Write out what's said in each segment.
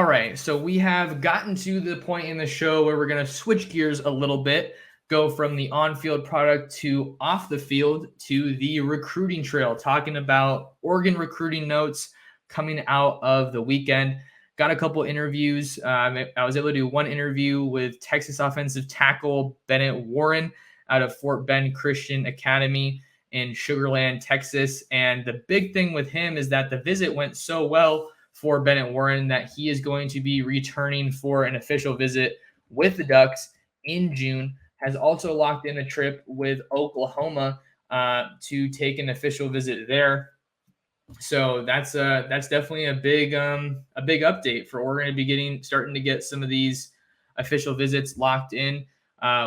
All right, so we have gotten to the point in the show where we're going to switch gears a little bit, go from the on-field product to off the field to the recruiting trail, talking about Oregon recruiting notes coming out of the weekend. Got a couple interviews. I was able to do one interview with Texas offensive tackle Bennett Warren out of Fort Bend Christian Academy in Sugar Land, Texas. And the big thing with him is that the visit went so well for Bennett Warren that he is going to be returning for an official visit with the Ducks in June. Has also locked in a trip with Oklahoma to take an official visit there. So that's definitely a big update for Oregon to be starting to get some of these official visits locked in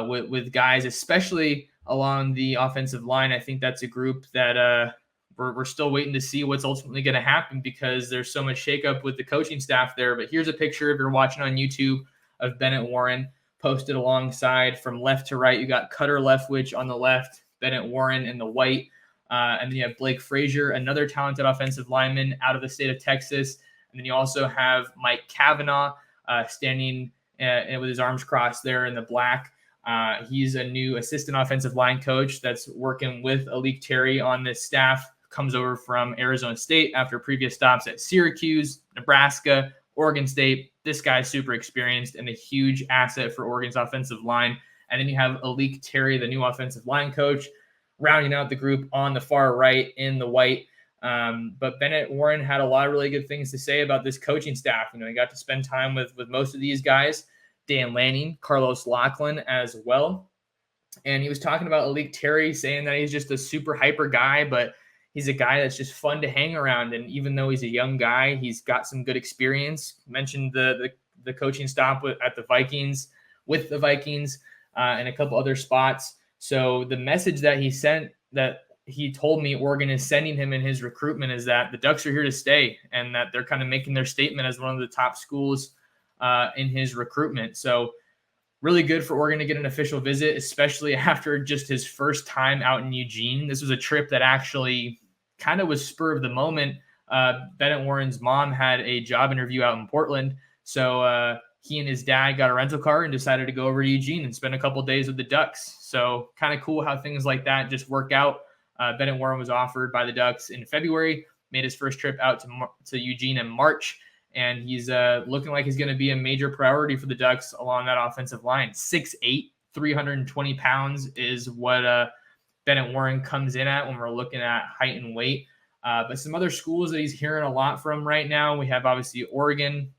with guys, especially along the offensive line. I think that's a group that we're still waiting to see what's ultimately going to happen because there's so much shakeup with the coaching staff there. But here's a picture, if you're watching on YouTube, of Bennett Warren posted alongside from left to right. You got Cutter Leftwich on the left, Bennett Warren in the white. And then you have Blake Frazier, another talented offensive lineman out of the state of Texas. And then you also have Mike Kavanaugh standing with his arms crossed there in the black. He's a new assistant offensive line coach that's working with Alik Terry on this staff. Comes over from Arizona State after previous stops at Syracuse, Nebraska, Oregon State. This guy's super experienced and a huge asset for Oregon's offensive line. And then you have Alik Terry, the new offensive line coach, rounding out the group on the far right in the white. But Bennett Warren had a lot of really good things to say about this coaching staff. He got to spend time with most of these guys, Dan Lanning, Carlos Lachlan as well. And he was talking about Alik Terry, saying that he's just a super hyper guy, but he's a guy that's just fun to hang around. And even though he's a young guy, he's got some good experience. Mentioned the coaching stop at the Vikings, with the Vikings, and a couple other spots. So the message that he sent, that he told me Oregon is sending him in his recruitment, is that the Ducks are here to stay and that they're kind of making their statement as one of the top schools in his recruitment. So really good for Oregon to get an official visit, especially after just his first time out in Eugene. This was a trip that actually kind of was spur of the moment. Bennett Warren's mom had a job interview out in Portland. So he and his dad got a rental car and decided to go over to Eugene and spend a couple of days with the Ducks. So kind of cool how things like that just work out. Bennett Warren was offered by the Ducks in February, made his first trip out to Eugene in March, and he's looking like he's going to be a major priority for the Ducks along that offensive line. 6'8", 320 pounds is what Bennett Warren comes in at when we're looking at height and weight. But some other schools that he's hearing a lot from right now, we have obviously Oregon,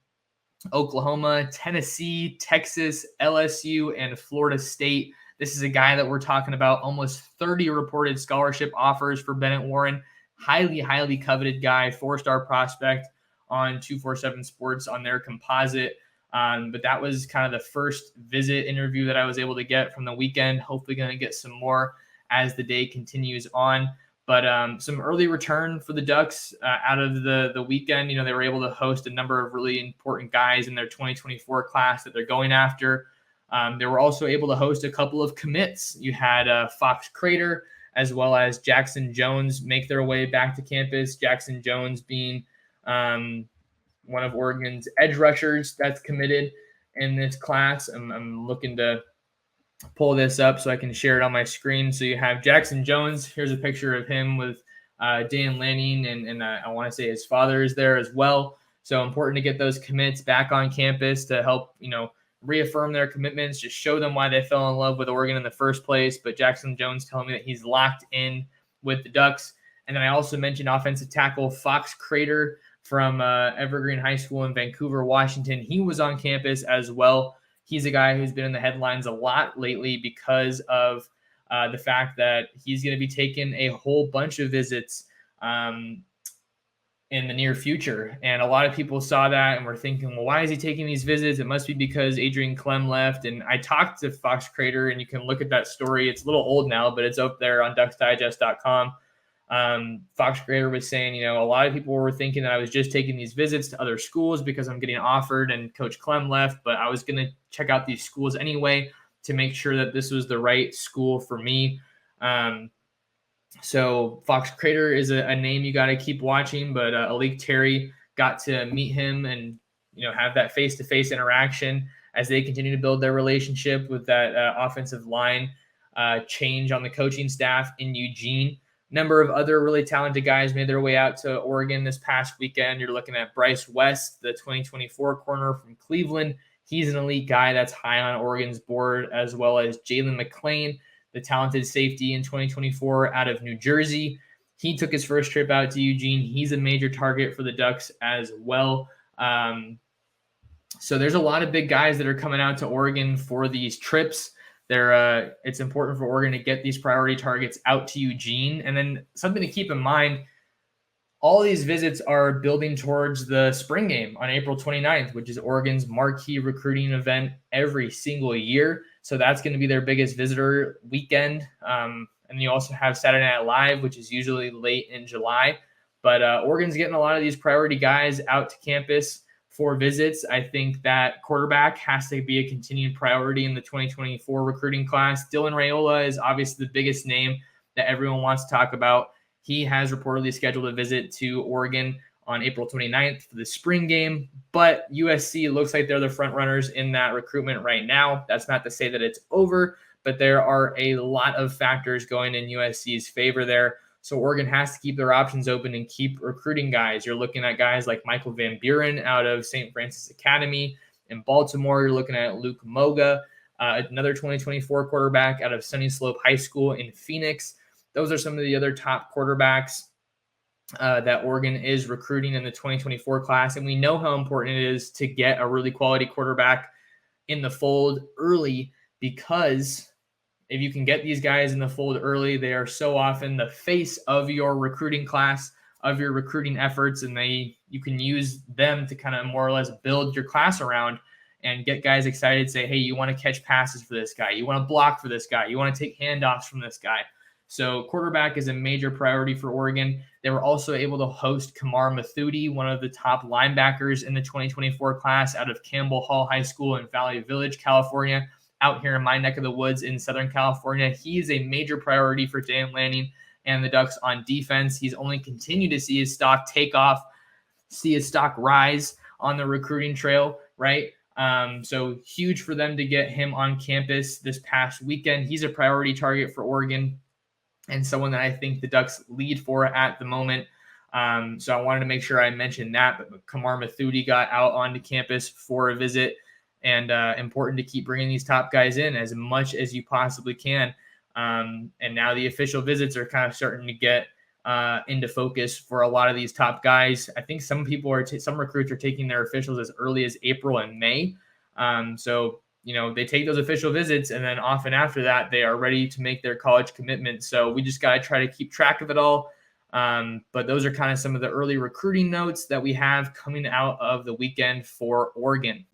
Oklahoma, Tennessee, Texas, LSU, and Florida State. This is a guy that we're talking about almost 30 reported scholarship offers for Bennett Warren. Highly, highly coveted guy, 4-star prospect on 247 Sports on their composite. But that was kind of the first visit interview that I was able to get from the weekend. Hopefully going to get some more as the day continues on. But some early return for the Ducks out of the weekend. They were able to host a number of really important guys in their 2024 class that they're going after. They were also able to host a couple of commits. You had Fox Crater as well as Jackson Jones make their way back to campus. Jackson Jones being one of Oregon's edge rushers that's committed in this class. I'm looking to pull this up so I can share it on my screen. So you have Jackson Jones. Here's a picture of him with Dan Lanning, and I want to say his father is there as well. So important to get those commits back on campus to help, reaffirm their commitments, just show them why they fell in love with Oregon in the first place. But Jackson Jones telling me that he's locked in with the Ducks. And then I also mentioned offensive tackle Fox Crater from Evergreen High School in Vancouver, Washington. He was on campus as well. He's a guy who's been in the headlines a lot lately because of the fact that he's going to be taking a whole bunch of visits in the near future. And a lot of people saw that and were thinking, well, why is he taking these visits? It must be because Adrian Clem left. And I talked to Fox Crater, and you can look at that story. It's a little old now, but it's up there on ducksdigest.com. Fox Crater was saying, a lot of people were thinking that I was just taking these visits to other schools because I'm getting offered and Coach Clem left, but I was going to check out these schools anyway to make sure that this was the right school for me. So Fox Crater is a name you got to keep watching, but Alik Terry got to meet him and have that face-to-face interaction as they continue to build their relationship with that offensive line change on the coaching staff in Eugene. Number of other really talented guys made their way out to Oregon this past weekend. You're looking at Bryce West, the 2024 corner from Cleveland. He's an elite guy that's high on Oregon's board, as well as Jalen McClain, the talented safety in 2024 out of New Jersey. He took his first trip out to Eugene. He's a major target for the Ducks as well. So there's a lot of big guys that are coming out to Oregon for these trips. It's important for Oregon to get these priority targets out to Eugene. And then something to keep in mind, all these visits are building towards the spring game on April 29th, which is Oregon's marquee recruiting event every single year. So that's going to be their biggest visitor weekend. And you also have Saturday Night Live, which is usually late in July. But Oregon's getting a lot of these priority guys out to campus for visits. I think that quarterback has to be a continued priority in the 2024 recruiting class. Dylan Raiola is obviously the biggest name that everyone wants to talk about. He has reportedly scheduled a visit to Oregon on April 29th for the spring game, but USC looks like they're the front runners in that recruitment right now. That's not to say that it's over, but there are a lot of factors going in USC's favor there. So Oregon has to keep their options open and keep recruiting guys. You're looking at guys like Michael Van Buren out of St. Francis Academy in Baltimore. You're looking at Luke Moga, another 2024 quarterback out of Sunny Slope High School in Phoenix. Those are some of the other top quarterbacks that Oregon is recruiting in the 2024 class. And we know how important it is to get a really quality quarterback in the fold early, because if you can get these guys in the fold early, they are so often the face of your recruiting class, of your recruiting efforts, and you can use them to kind of more or less build your class around and get guys excited, say, hey, you want to catch passes for this guy, you want to block for this guy, you want to take handoffs from this guy. So quarterback is a major priority for Oregon. They were also able to host Kamar Mathudi, one of the top linebackers in the 2024 class out of Campbell Hall High School in Valley Village, California, out here in my neck of the woods in Southern California. He is a major priority for Dan Lanning and the Ducks on defense. He's only continued to see his stock take off, see his stock rise on the recruiting trail, right? So huge for them to get him on campus this past weekend. He's a priority target for Oregon and someone that I think the Ducks lead for at the moment. So I wanted to make sure I mentioned that. But Kamar Mathudi got out onto campus for a visit, and important to keep bringing these top guys in as much as you possibly can. And now the official visits are kind of starting to get into focus for a lot of these top guys. I think some recruits are taking their officials as early as April and May. So they take those official visits, and then often after that, they are ready to make their college commitment. So we just got to try to keep track of it all. But those are kind of some of the early recruiting notes that we have coming out of the weekend for Oregon.